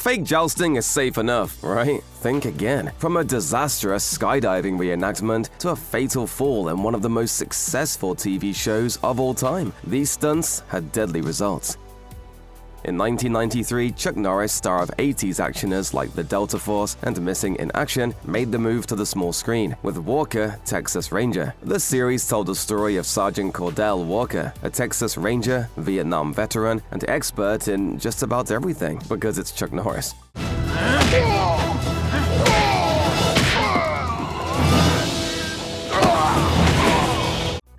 Fake jousting is safe enough, right? Think again. From a disastrous skydiving reenactment to a fatal fall in one of the most successful TV shows of all time, these stunts had deadly results. In 1993, Chuck Norris, star of 80s actioners like The Delta Force and Missing in Action, made the move to the small screen with Walker, Texas Ranger. The series told the story of Sergeant Cordell Walker, a Texas Ranger, Vietnam veteran, and expert in just about everything because it's Chuck Norris.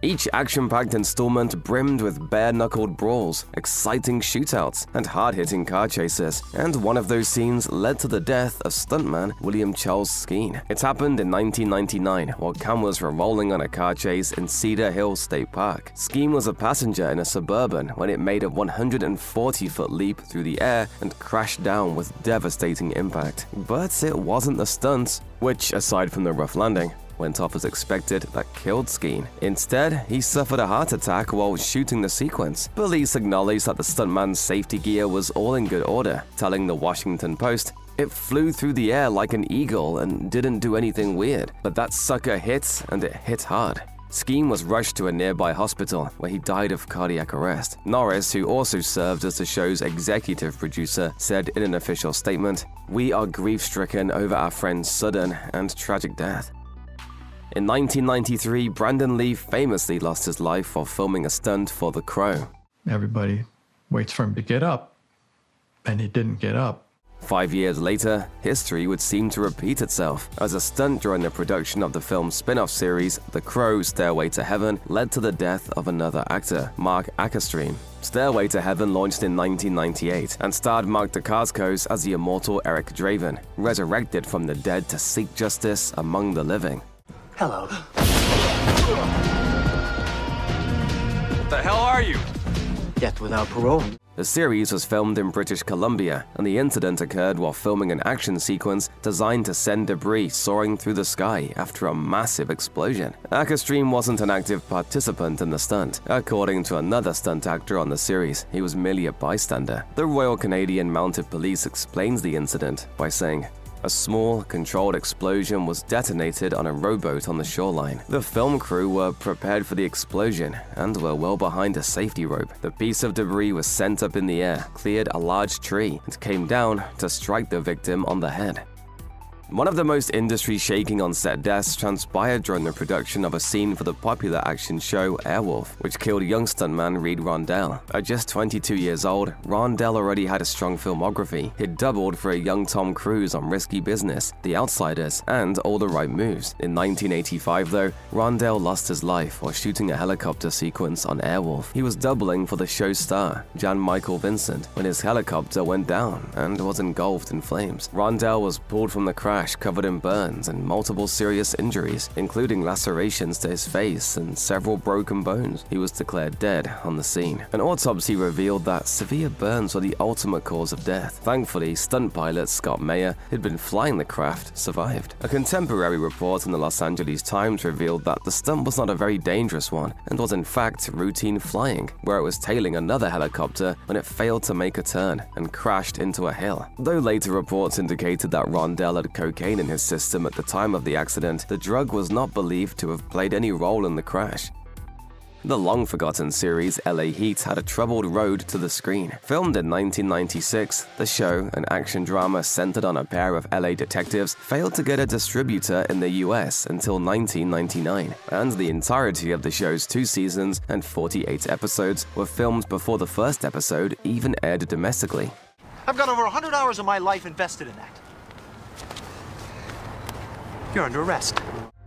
Each action-packed installment brimmed with bare-knuckled brawls, exciting shootouts, and hard-hitting car chases, and one of those scenes led to the death of stuntman William Charles Skeen. It happened in 1999 while cameras were rolling on a car chase in Cedar Hill State Park. Skeen was a passenger in a Suburban when it made a 140-foot leap through the air and crashed down with devastating impact. But it wasn't the stunts, which, aside from the rough landing, went off as expected, that killed Skeen. Instead, he suffered a heart attack while shooting the sequence. Police acknowledged that the stuntman's safety gear was all in good order, telling the Washington Post, "It flew through the air like an eagle and didn't do anything weird, but that sucker hit, and it hit hard." Skeen was rushed to a nearby hospital where he died of cardiac arrest. Norris, who also served as the show's executive producer, said in an official statement, "We are grief-stricken over our friend's sudden and tragic death." In 1993, Brandon Lee famously lost his life while filming a stunt for The Crow. Everybody waits for him to get up, and he didn't get up. 5 years later, history would seem to repeat itself, as a stunt during the production of the film's spin-off series, The Crow: Stairway to Heaven, led to the death of another actor, Marc Akerstream. Stairway to Heaven launched in 1998 and starred Mark Dacascos as the immortal Eric Draven, resurrected from the dead to seek justice among the living. Hello. What the hell are you? Death without parole. The series was filmed in British Columbia, and the incident occurred while filming an action sequence designed to send debris soaring through the sky after a massive explosion. Akerstream wasn't an active participant in the stunt. According to another stunt actor on the series, he was merely a bystander. The Royal Canadian Mounted Police explains the incident by saying, "A small, controlled explosion was detonated on a rowboat on the shoreline. The film crew were prepared for the explosion and were well behind a safety rope. The piece of debris was sent up in the air, cleared a large tree, and came down to strike the victim on the head." One of the most industry-shaking on-set deaths transpired during the production of a scene for the popular action show Airwolf, which killed young stuntman Reid Rondell. At just 22 years old, Rondell already had a strong filmography. He'd doubled for a young Tom Cruise on Risky Business, The Outsiders, and All the Right Moves. In 1985, though, Rondell lost his life while shooting a helicopter sequence on Airwolf. He was doubling for the show's star, Jan Michael Vincent, when his helicopter went down and was engulfed in flames. Rondell was pulled from the crash covered in burns and multiple serious injuries, including lacerations to his face and several broken bones. He was declared dead on the scene. An autopsy revealed that severe burns were the ultimate cause of death. Thankfully, stunt pilot Scott Mayer, who'd been flying the craft, survived. A contemporary report in the Los Angeles Times revealed that the stunt was not a very dangerous one and was in fact routine flying, where it was tailing another helicopter when it failed to make a turn and crashed into a hill. Though later reports indicated that Rondell had cocaine in his system at the time of the accident, the drug was not believed to have played any role in the crash. The long-forgotten series LA Heat had a troubled road to the screen. Filmed in 1996, the show, an action drama centered on a pair of LA detectives, failed to get a distributor in the US until 1999, and the entirety of the show's 2 seasons and 48 episodes were filmed before the first episode even aired domestically. I've got over 100 hours of my life invested in that. You're under arrest.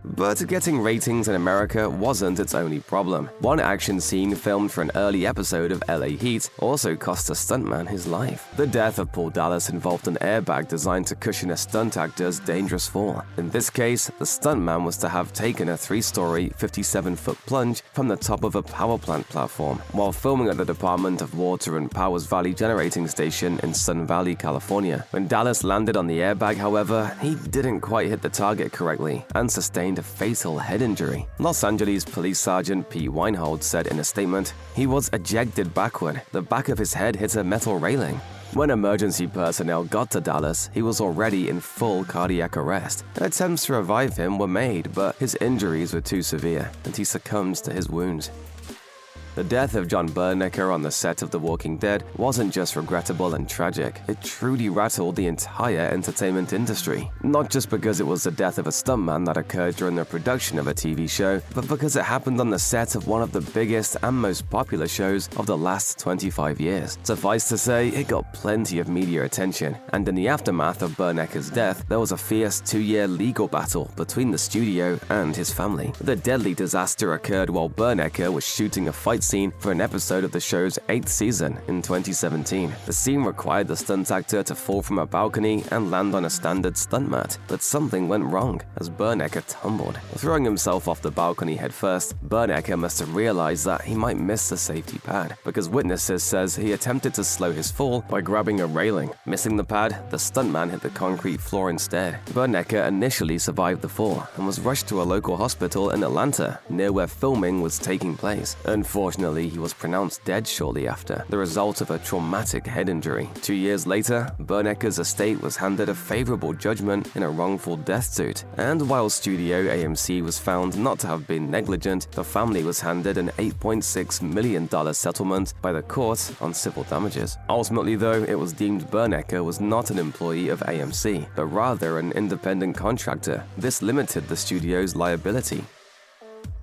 But getting ratings in America wasn't its only problem. One action scene filmed for an early episode of LA Heat also cost a stuntman his life. The death of Paul Dallas involved an airbag designed to cushion a stunt actor's dangerous fall. In this case, the stuntman was to have taken a 3-story, 57-foot plunge from the top of a power plant platform while filming at the Department of Water and Power's Valley Generating Station in Sun Valley, California. When Dallas landed on the airbag, however, he didn't quite hit the target correctly and sustained a fatal head injury. Los Angeles Police Sergeant Pete Weinhold said in a statement, "He was ejected backward. The back of his head hit a metal railing." When emergency personnel got to Dallas, he was already in full cardiac arrest. Attempts to revive him were made, but his injuries were too severe, and he succumbed to his wounds. The death of John Bernecker on the set of The Walking Dead wasn't just regrettable and tragic, it truly rattled the entire entertainment industry. Not just because it was the death of a stuntman that occurred during the production of a TV show, but because it happened on the set of one of the biggest and most popular shows of the last 25 years. Suffice to say, it got plenty of media attention, and in the aftermath of Bernecker's death, there was a fierce 2-year legal battle between the studio and his family. The deadly disaster occurred while Bernecker was shooting a fight scene for an episode of the show's 8th season in 2017. The scene required the stunt actor to fall from a balcony and land on a standard stunt mat, but something went wrong as Bernecker tumbled. Throwing himself off the balcony headfirst, Bernecker must have realized that he might miss the safety pad, because witnesses says he attempted to slow his fall by grabbing a railing. Missing the pad, the stuntman hit the concrete floor instead. Bernecker initially survived the fall and was rushed to a local hospital in Atlanta, near where filming was taking place. Unfortunately, he was pronounced dead shortly after, the result of a traumatic head injury. 2 years later, Bernecker's estate was handed a favorable judgment in a wrongful death suit, and while Studio AMC was found not to have been negligent, the family was handed an $8.6 million settlement by the court on civil damages. Ultimately, though, it was deemed Bernecker was not an employee of AMC, but rather an independent contractor. This limited the studio's liability.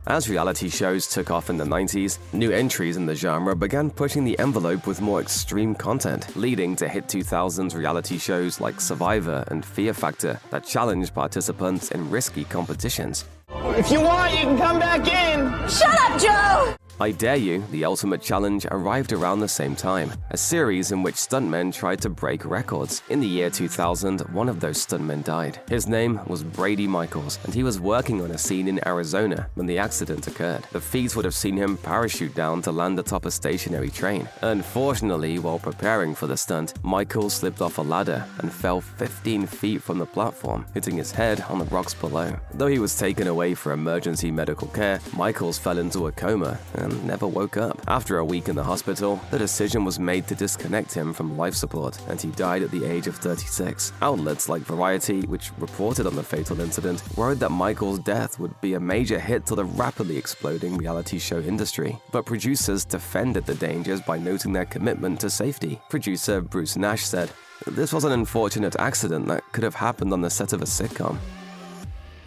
As reality shows took off in the 90s, new entries in the genre began pushing the envelope with more extreme content, leading to hit 2000s reality shows like Survivor and Fear Factor that challenged participants in risky competitions. If you want, you can come back in. Shut up, Joe! I Dare You, The Ultimate Challenge arrived around the same time, a series in which stuntmen tried to break records. In the year 2000, one of those stuntmen died. His name was Brady Michaels, and he was working on a scene in Arizona when the accident occurred. The feat would have seen him parachute down to land atop a stationary train. Unfortunately, while preparing for the stunt, Michaels slipped off a ladder and fell 15 feet from the platform, hitting his head on the rocks below. Though he was taken away for emergency medical care, Michaels fell into a coma and never woke up. After a week in the hospital, the decision was made to disconnect him from life support, and he died at the age of 36. Outlets like Variety, which reported on the fatal incident, worried that Michael's death would be a major hit to the rapidly exploding reality show industry. But producers defended the dangers by noting their commitment to safety. Producer Bruce Nash said, "This was an unfortunate accident that could have happened on the set of a sitcom."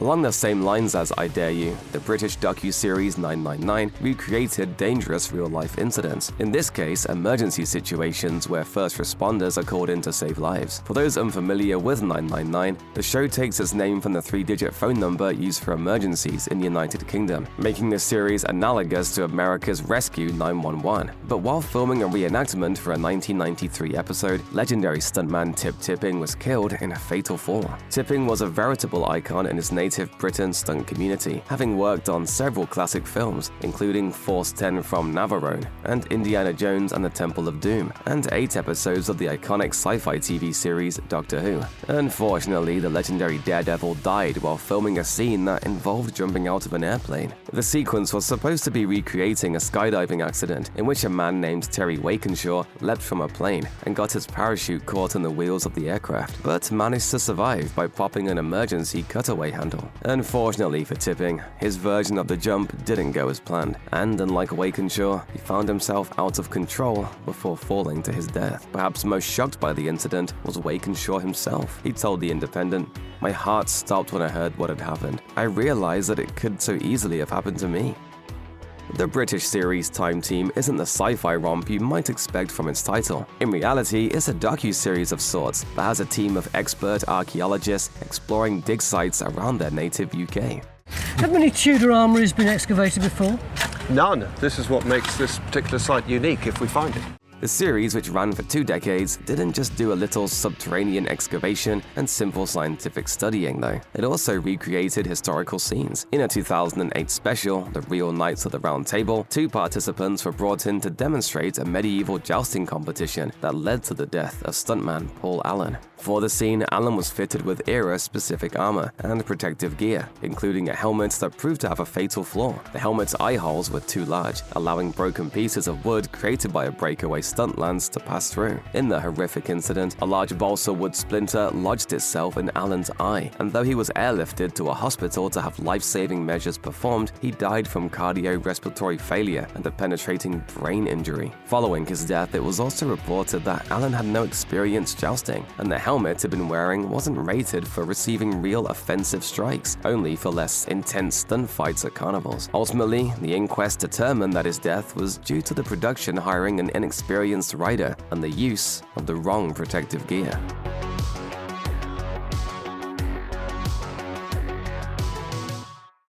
Along the same lines as I Dare You, the British docu-series 999 recreated dangerous real-life incidents. In this case, emergency situations where first responders are called in to save lives. For those unfamiliar with 999, the show takes its name from the 3-digit phone number used for emergencies in the United Kingdom, making the series analogous to America's Rescue 911. But while filming a reenactment for a 1993 episode, legendary stuntman Tip Tipping was killed in a fatal fall. Tipping was a veritable icon in his native Britain stunt community, having worked on several classic films, including Force 10 from Navarone and Indiana Jones and the Temple of Doom, and 8 episodes of the iconic sci-fi TV series Doctor Who. Unfortunately, the legendary Daredevil died while filming a scene that involved jumping out of an airplane. The sequence was supposed to be recreating a skydiving accident in which a man named Terry Wakenshaw leapt from a plane and got his parachute caught in the wheels of the aircraft, but managed to survive by popping an emergency cutaway handle. Unfortunately for Tipping, his version of the jump didn't go as planned, and unlike Wakenshaw, he found himself out of control before falling to his death. Perhaps most shocked by the incident was Wakenshaw himself. He told The Independent, "My heart stopped when I heard what had happened. I realized that it could so easily have happened to me." The British series Time Team isn't the sci-fi romp you might expect from its title. In reality, it's a docu-series of sorts that has a team of expert archaeologists exploring dig sites around their native UK. Have many Tudor armories been excavated before? None. This is what makes this particular site unique if we find it. The series, which ran for 2 decades, didn't just do a little subterranean excavation and simple scientific studying, though. It also recreated historical scenes. In a 2008 special, The Real Knights of the Round Table, 2 participants were brought in to demonstrate a medieval jousting competition that led to the death of stuntman Paul Allen. For the scene, Allen was fitted with era-specific armor and protective gear, including a helmet that proved to have a fatal flaw. The helmet's eye holes were too large, allowing broken pieces of wood created by a breakaway stuntlands to pass through. In the horrific incident, a large balsa wood splinter lodged itself in Alan's eye, and though he was airlifted to a hospital to have life-saving measures performed, he died from cardiorespiratory failure and a penetrating brain injury. Following his death, it was also reported that Alan had no experience jousting, and the helmet he'd been wearing wasn't rated for receiving real offensive strikes, only for less intense stunt fights at carnivals. Ultimately, the inquest determined that his death was due to the production hiring an inexperienced rider and the use of the wrong protective gear.